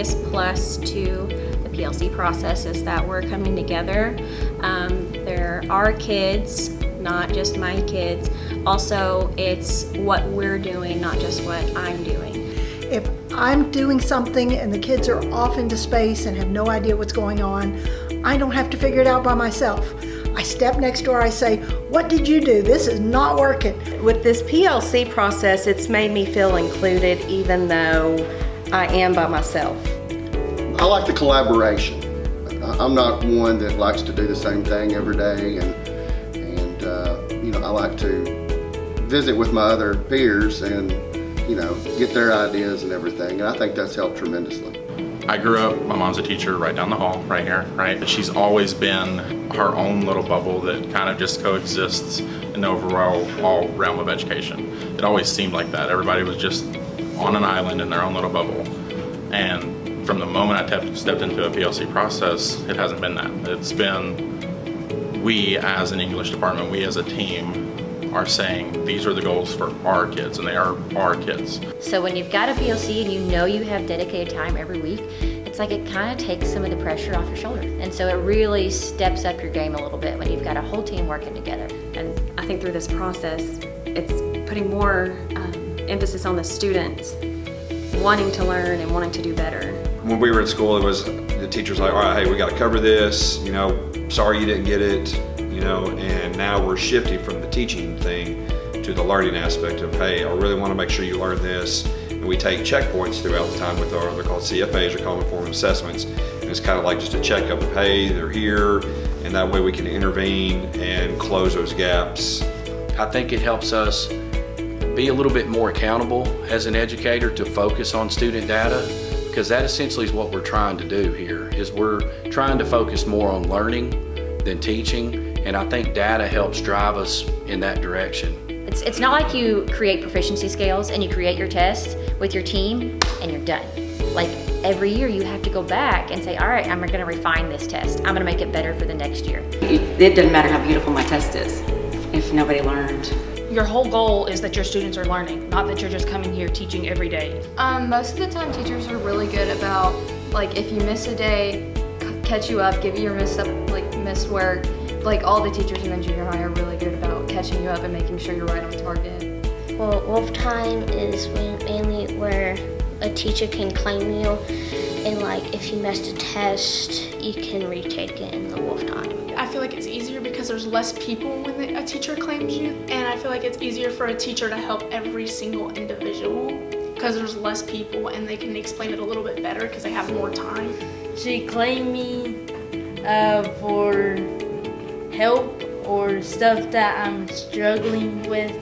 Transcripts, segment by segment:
biggest plus to the PLC process is that we're coming together. There are kids, not just my kids. Also, it's what we're doing, not just what I'm doing. If I'm doing something and the kids are off into space and have no idea what's going on, I don't have to figure it out by myself. I step next door, I say, what did you do? This is not working. With this PLC process, it's made me feel included even though I am by myself. I like the collaboration. I'm not one that likes to do the same thing every day, and I like to visit with my other peers and get their ideas and everything, and I think that's helped tremendously. I grew up, my mom's a teacher right down the hall, right here, right? But she's always been her own little bubble that kind of just coexists in the overall realm of education. It always seemed like that. Everybody was just on an island in their own little bubble. And from the moment I stepped into a PLC process, it hasn't been that. It's been we as an English department, we as a team are saying these are the goals for our kids, and they are our kids. So when you've got a PLC and you know you have dedicated time every week, it's like it kind of takes some of the pressure off your shoulder. And so it really steps up your game a little bit when you've got a whole team working together. And I think through this process, it's putting more emphasis on the students wanting to learn and wanting to do better. When we were in school, it was the teachers like, all right, hey, we got to cover this, sorry you didn't get it, and now we're shifting from the teaching thing to the learning aspect of, hey, I really want to make sure you learn this. And we take checkpoints throughout the time with they're called CFAs, or Common Form Assessments. And it's kind of like just a checkup of, hey, they're here, and that way we can intervene and close those gaps. I think it helps us be a little bit more accountable as an educator to focus on student data, because that essentially is what we're trying to do here, is we're trying to focus more on learning than teaching. And I think data helps drive us in that direction. It's not like you create proficiency scales and you create your test with your team and you're done. Like every year you have to go back and say, all right, I'm gonna refine this test. I'm gonna make it better for the next year. It doesn't matter how beautiful my test is if nobody learned. Your whole goal is that your students are learning, not that you're just coming here teaching every day. Most of the time teachers are really good about, like, if you miss a day, catch you up, give you your missed work. Like, all the teachers in the junior high are really good about catching you up and making sure you're right on target. Well, wolf time is mainly where a teacher can claim you, and like if you missed a test, you can retake it in the wolf time. I feel like it's easier because there's less people when a teacher claims you, and I feel like it's easier for a teacher to help every single individual because there's less people and they can explain it a little bit better because they have more time. She claimed me for help or stuff that I'm struggling with,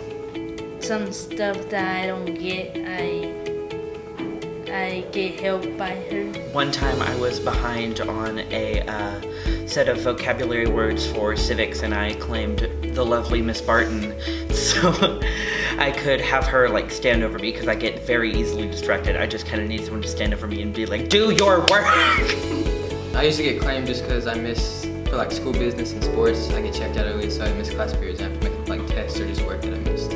some stuff that I don't get, I get help by her. One time I was behind on a set of vocabulary words for civics, and I claimed the lovely Miss Barton so I could have her stand over me, because I get very easily distracted. I just kind of need someone to stand over me and be like, do your work! I used to get claimed just because I missed, for school business and sports, I get checked out early, so I miss class periods. I have to make tests or just work that I missed.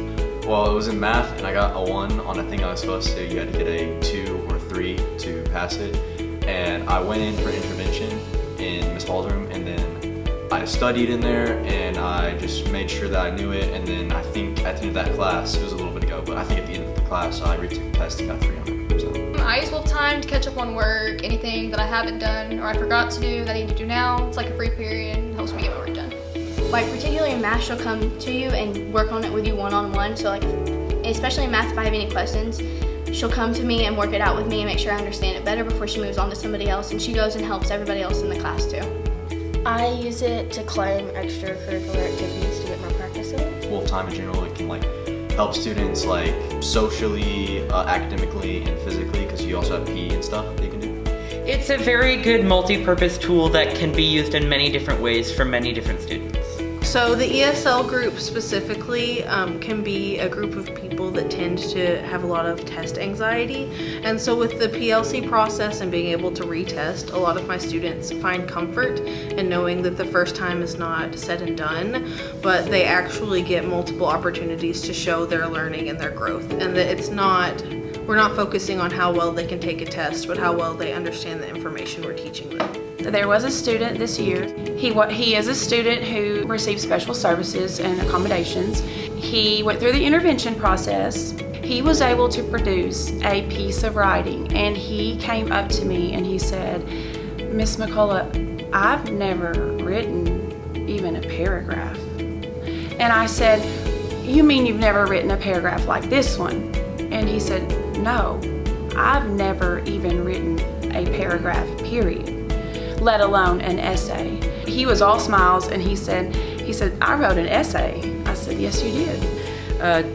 Well, it was in math, and I got a 1 on a thing I was supposed to. You had to get a 2 or 3 to pass it. And I went in for intervention in Miss Hall's room, and then I studied in there, and I just made sure that I knew it. And then I think at the end of that class, it was a little bit ago, but I think at the end of the class, I retook the test and got 300. I use wolf time to catch up on work, anything that I haven't done or I forgot to do that I need to do now. It's like a free period and helps me get my work done. Like particularly in math, she'll come to you and work on it with you one-on-one. So especially in math, if I have any questions, she'll come to me and work it out with me and make sure I understand it better before she moves on to somebody else. And she goes and helps everybody else in the class too. I use it to claim extracurricular activities to get more practice in it. Wolf time in general, it can help students socially, academically, and physically, because you also have PE and stuff that you can do. It's a very good multi-purpose tool that can be used in many different ways for many different students. So the ESL group specifically can be a group of people that tend to have a lot of test anxiety. And so with the PLC process and being able to retest, a lot of my students find comfort in knowing that the first time is not said and done, but they actually get multiple opportunities to show their learning and their growth. And that we're not focusing on how well they can take a test, but how well they understand the information we're teaching them. There was a student this year. He is a student who received special services and accommodations. He went through the intervention process. He was able to produce a piece of writing, and he came up to me and he said, "Miss McCullough, I've never written even a paragraph." And I said, "You mean you've never written a paragraph like this one?" And he said, "No, I've never even written a paragraph, period, let alone an essay." He was all smiles and he said, "I wrote an essay." I said, "Yes, you did."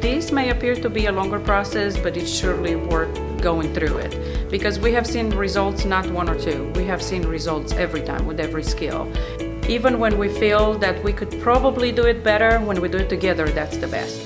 This may appear to be a longer process, but it's surely worth going through it because we have seen results, not one or two. We have seen results every time with every skill. Even when we feel that we could probably do it better, when we do it together, that's the best.